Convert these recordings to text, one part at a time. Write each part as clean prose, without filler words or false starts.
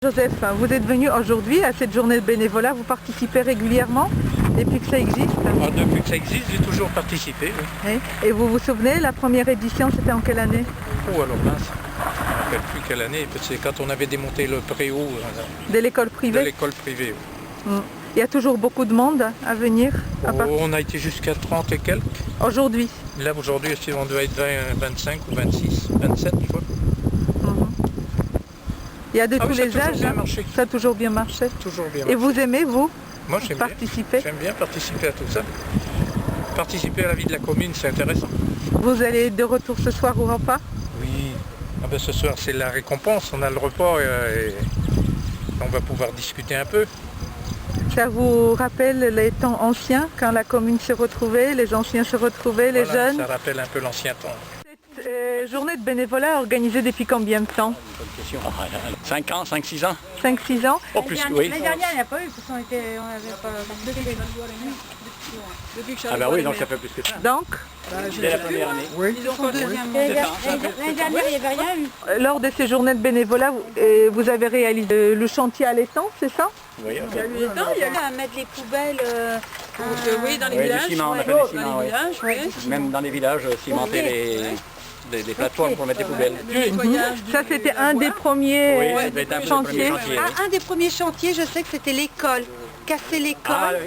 Joseph, vous êtes venu aujourd'hui à cette journée de bénévolat, vous participez régulièrement depuis que ça existe? Depuis que ça existe, j'ai toujours participé. Oui. Et vous vous souvenez, la première édition, c'était en quelle année? Oh alors mince, je ne me rappelle plus quelle année, c'est quand on avait démonté le préau de l'école privée. De l'école privée, oui. Il y a toujours beaucoup de monde à venir On a été jusqu'à 30 et quelques. Aujourd'hui? Là aujourd'hui, on doit être 20, 25 ou 26, 27 je crois. Il y a de tous les âges, ça a toujours bien marché. Toujours bien marché. Et vous aimez, vous? Moi j'aime participer? J'aime bien participer à tout ça. Participer à la vie de la commune, c'est intéressant. Vous allez de retour ce soir au repas? Oui, ce soir c'est la récompense, on a le repas et on va pouvoir discuter un peu. Ça vous rappelle les temps anciens, quand la commune se retrouvait, les anciens se retrouvaient, les jeunes? Ça rappelle un peu l'ancien temps. Cette journée de bénévolat organisée depuis combien de temps? 5 ans, 5-6 ans. 5-6 ans? Oh, plus, oui. L'année dernière, il n'y a pas eu, parce qu'on n'avait pas... Ah ben oui, donc ça fait plus que ça. Donc? Dès la première année. Oui. L'année dernière, il n'y avait rien eu. Lors de ces journées de bénévolat, vous avez réalisé le chantier à l'étang, c'est ça? Oui, Il y a eu l'étang, il y a eu à mettre les poubelles... oui, dans les oui, villages. le ciment, on a fait du ciment, oui. Même dans les villages, cimenter les plateformes pour mettre les poubelles. Ça, c'était un des premiers chantiers. Un des premiers chantiers, je sais que c'était l'école. Casser l'école.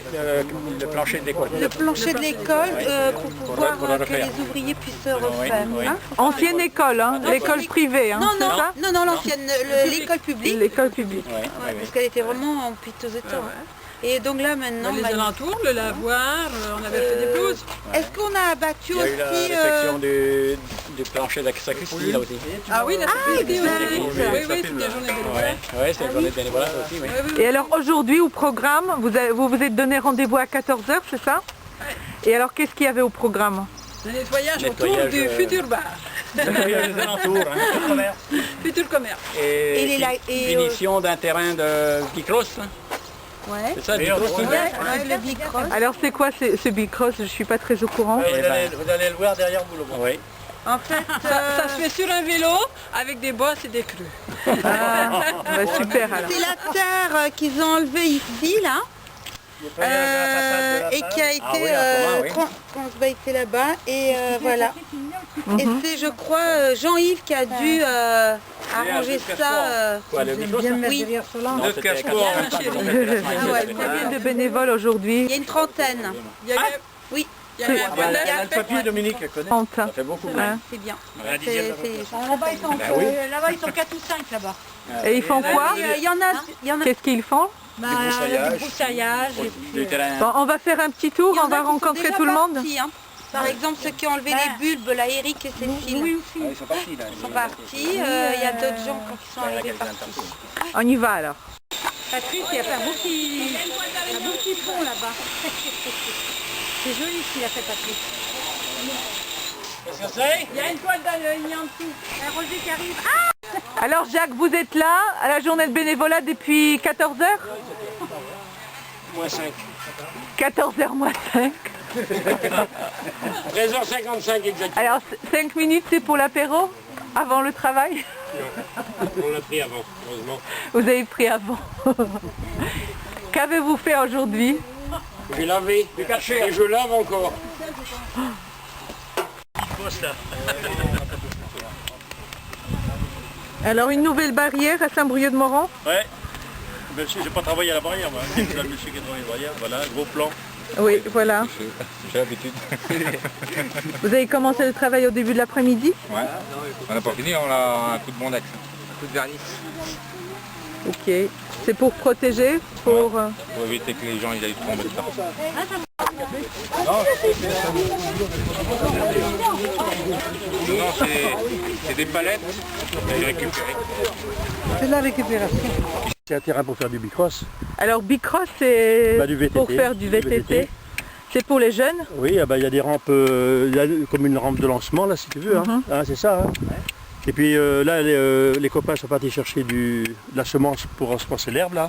Le plancher de l'école. Le plancher de l'école, pour pouvoir que les ouvriers puissent refaire. Ancienne école, hein, l'école privée, hein, non, l'ancienne, l'école publique. L'école publique. Parce qu'elle était vraiment en piteux état. Et donc là maintenant... Les alentours, le lavoir, on avait fait des pelouses. Est-ce qu'on a abattu aussi... Il y a eu la réfection du plancher de la sacristie là aussi. Ah oui, la sacristie aussi. Oui, c'était la journée de bénévolat. Oui, c'était la journée de bénévolat aussi, oui. Et alors aujourd'hui au programme, vous vous êtes donné rendez-vous à 14h, c'est ça? Et alors qu'est-ce qu'il y avait au programme? Le nettoyage autour du futur bar. Le nettoyage des alentours, futur commerce. Futur commerce. Et finition d'un terrain de bicross. Ouais. C'est ça, le bicross. Le bicross. Alors c'est quoi ce bicross? Je ne suis pas très au courant. Vous allez le voir derrière vous, le bon. Oui. En fait, ça se fait sur un vélo avec des bosses et des crues. Super alors. C'est la terre qu'ils ont enlevée ici, là. Et qui a été transbaissée là-bas. Et voilà. Et c'est, je crois, Jean-Yves qui a dû arranger ça. Le bicross, oui. Non, c'était Combien de bénévoles aujourd'hui? Il y a une trentaine. Oui. Il y a le papier, Dominique connaît. Ça fait beaucoup. C'est bien. Là-bas, ils sont 4 ou 5 là-bas. Et ils font quoi? Il y en a. Qu'est-ce qu'ils font? Du broussaillage. Bon, on va faire un petit tour, on va rencontrer tout le monde. Par exemple, ceux qui ont enlevé les bulbes, là, Eric et Cécile. Oui, Ils sont partis là. Ils sont partis. Il y a d'autres gens qui sont arrivés partis. On y va alors. Patrice, il y a un beau petit pont là-bas. C'est joli ce qu'il a fait, Patrice. Qu'est-ce que c'est? Il y a une toile d'araignée en dessous. Un Roger qui arrive. Alors Jacques, vous êtes là à la journée de bénévolat depuis 14h? Moins 5. 14h moins 5. 13h55 exactement. Alors 5 minutes c'est pour l'apéro? Avant le travail? On l'a pris avant, heureusement. Vous avez pris avant. Qu'avez-vous fait aujourd'hui? J'ai lavé, et je lave encore. Alors une nouvelle barrière à Saint-Brieuc-de-Morand? Ouais. Même si j'ai pas travaillé à la barrière, moi. C'est le monsieur qui a travaillé à la barrière. Voilà, gros plan. Oui, voilà. J'ai l'habitude. Vous avez commencé le travail au début de l'après-midi? Ouais. On n'a pas fini, on a un coup de bondex, un coup de vernis. Ok. C'est pour protéger, pour... Pour éviter que les gens ils aillent tomber dedans. Non, c'est des palettes que j'ai récupérées. C'est la récupération. C'est un terrain pour faire du bicross. Alors bicross c'est du VTT, pour faire du VTT. C'est pour les jeunes? Oui, il y a des rampes, il y a comme une rampe de lancement là si tu veux, c'est ça. Et puis là les copains sont partis chercher de la semence pour ensemencer l'herbe là.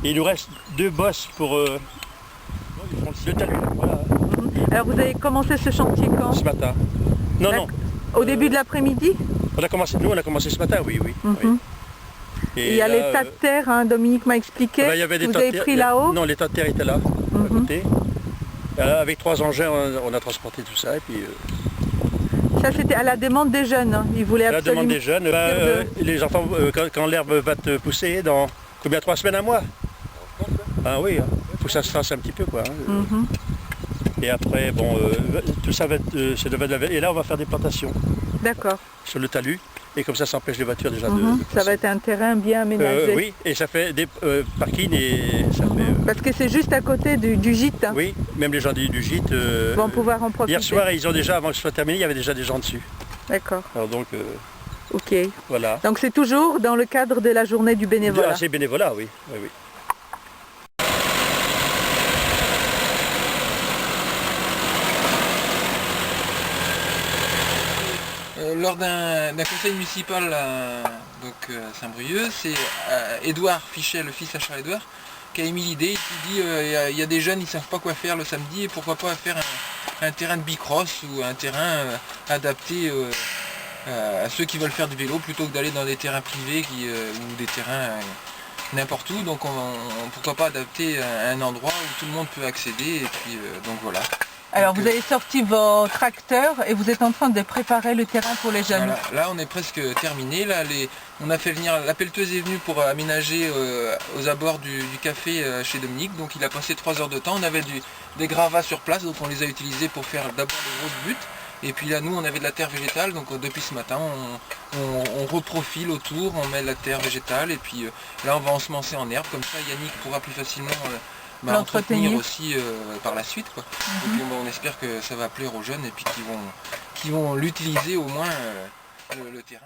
Et il nous reste 2 bosses pour le talus. Voilà. Alors vous avez commencé ce chantier quand? Ce matin. Non. Au début de l'après-midi? Nous on a commencé ce matin, oui. Et il y a là, les tas de terre, hein, Dominique m'a expliqué. il y avait des vous tas de avez terre- pris là-haut. Non, les tas de terre étaient là, à côté. Avec 3 engins, on a transporté tout ça. Et puis, Ça c'était à la demande des jeunes. Hein. Ils voulaient à la absolument. demande des jeunes, les enfants, quand l'herbe va te pousser, dans combien, 3 semaines, un mois? Ah oui, il faut que ça se trace un petit peu, quoi. Hein. Et après, bon, tout ça va être, et là on va faire des plantations D'accord. sur le talus, et comme ça empêche les voitures déjà de Ça va être un terrain bien aménagé. oui, et ça fait des parkings, et ça fait... Parce que c'est juste à côté du gîte. Hein. oui, même les gens du gîte, Vont pouvoir en profiter. hier soir, ils ont déjà, avant que ce soit terminé, il y avait déjà des gens dessus. D'accord. Alors donc, Ok. voilà. Donc c'est toujours dans le cadre de la journée du bénévolat. Ah, c'est bénévolat, oui. Oui, oui. Lors d'un conseil municipal à Saint-Brieuc, c'est Édouard Fichet, le fils à Charles-Édouard, qui a émis l'idée, qui dit il y a des jeunes, ils ne savent pas quoi faire le samedi, et pourquoi pas faire un terrain de bicross ou un terrain adapté à ceux qui veulent faire du vélo, plutôt que d'aller dans des terrains privés ou des terrains n'importe où. Donc pourquoi pas adapter un endroit où tout le monde peut accéder, et puis donc voilà. Alors vous avez sorti vos tracteurs et vous êtes en train de préparer le terrain pour les jeunes. Voilà. Là on est presque terminé. Là, on a fait venir, la pelleteuse est venue pour aménager aux abords du café chez Dominique. Donc il a passé 3 heures de temps. On avait des gravats sur place, donc on les a utilisés pour faire d'abord de grosses buttes. Et puis là nous on avait de la terre végétale, donc depuis ce matin on reprofile autour, on met de la terre végétale, et puis là on va ensemencer en herbe, comme ça Yannick pourra plus facilement entretenir aussi par la suite, quoi. Et puis on espère que ça va plaire aux jeunes, et puis qu'ils vont l'utiliser au moins le terrain.